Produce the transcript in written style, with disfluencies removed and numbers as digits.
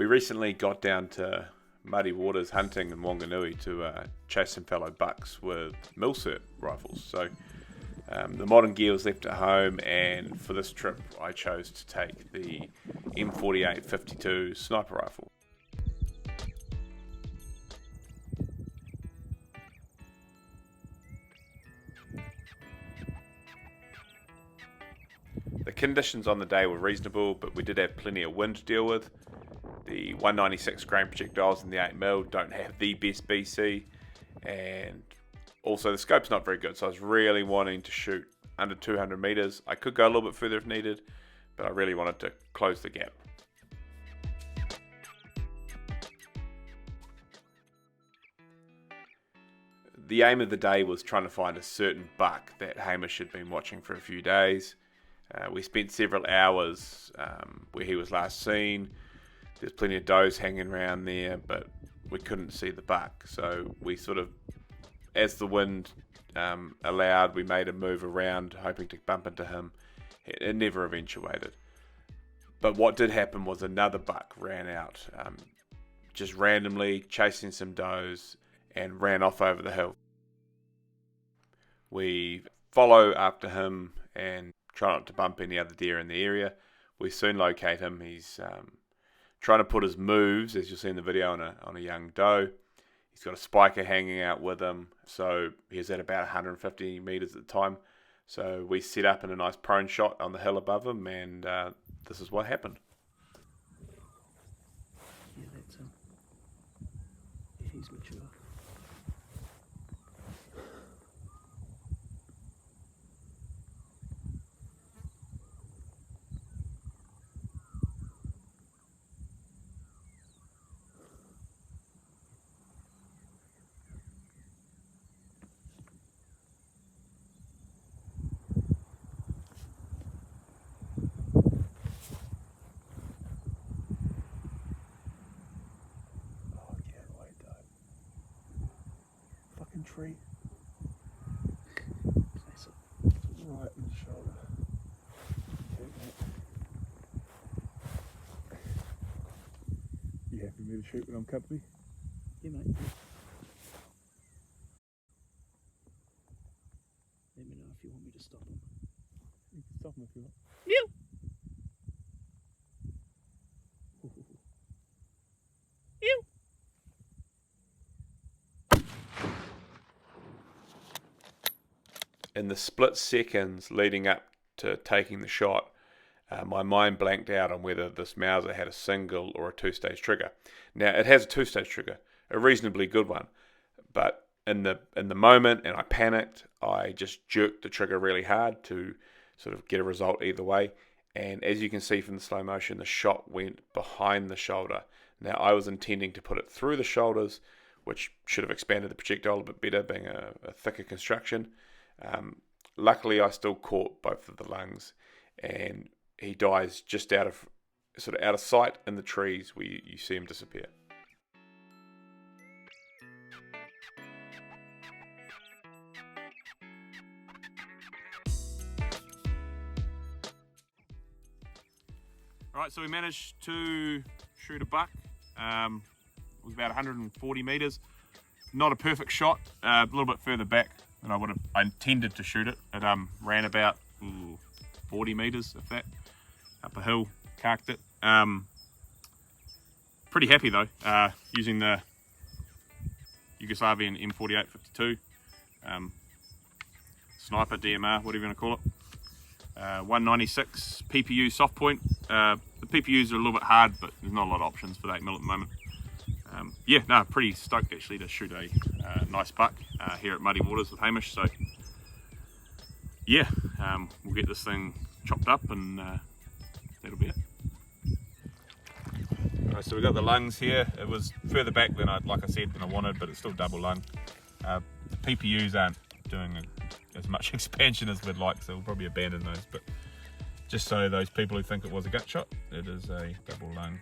We recently got down to Muddy Waters hunting in Wanganui to chase some fallow bucks with Mauser rifles. So the modern gear was left at home, and for this trip I chose to take the M48 52 sniper rifle. The conditions on the day were reasonable, but we did have plenty of wind to deal with. The 196 grain projectiles in the 8mm don't have the best BC, and also the scope's not very good, so I was really wanting to shoot under 200 meters. I could go a little bit further if needed, but I really wanted to close the gap. The aim of the day was trying to find a certain buck that Hamish had been watching for a few days. We spent several hours where he was last seen. There's plenty of does hanging around there, but we couldn't see the buck. So we sort of, as the wind allowed, we made a move around, hoping to bump into him. It never eventuated. But what did happen was another buck ran out, just randomly chasing some does, and ran off over the hill. We follow after him and try not to bump any other deer in the area. We soon locate him. He's trying to put his moves, as you'll see in the video, on a young doe. He's got a spiker hanging out with him, so he's at about 150 meters at the time. So we set up in a nice prone shot on the hill above him, and this is what happened. Yeah, that's him. Yeah, he's mature. Tree. Place it right in the shoulder. You happy with me to shoot when I'm company? Yeah, mate. Let me know if you want me to stop him. You can stop him if you want. You. You. In the split seconds leading up to taking the shot, my mind blanked out on whether this Mauser had a single or a two-stage trigger. Now, it has a two-stage trigger, a reasonably good one, but in the moment, and I panicked, I just jerked the trigger really hard to sort of get a result either way. And as you can see from the slow motion, the shot went behind the shoulder. Now, I was intending to put it through the shoulders, which should have expanded the projectile a bit better, being a thicker construction. Luckily, I still caught both of the lungs, and he dies just out of sight in the trees where you see him disappear. Right, so we managed to shoot a buck. It was about 140 meters. Not a perfect shot, a little bit further back than I intended to shoot it. It ran about 40 meters, if that, up a hill, carked it. Pretty happy though, using the Yugo Sniper M48 52, sniper, DMR, whatever you want to call it. 196 PPU soft point. The PPUs are a little bit hard, but there's not a lot of options for the 8mm at the moment. Yeah, no, pretty stoked actually to shoot a nice buck here at Muddy Waters with Hamish. So yeah, we'll get this thing chopped up, and that'll be it. Alright, so we got the lungs here. It was further back than I wanted, but it's still double lung. The PPUs aren't doing as much expansion as we'd like, so we'll probably abandon those. But just so those people who think it was a gut shot, it is a double lung.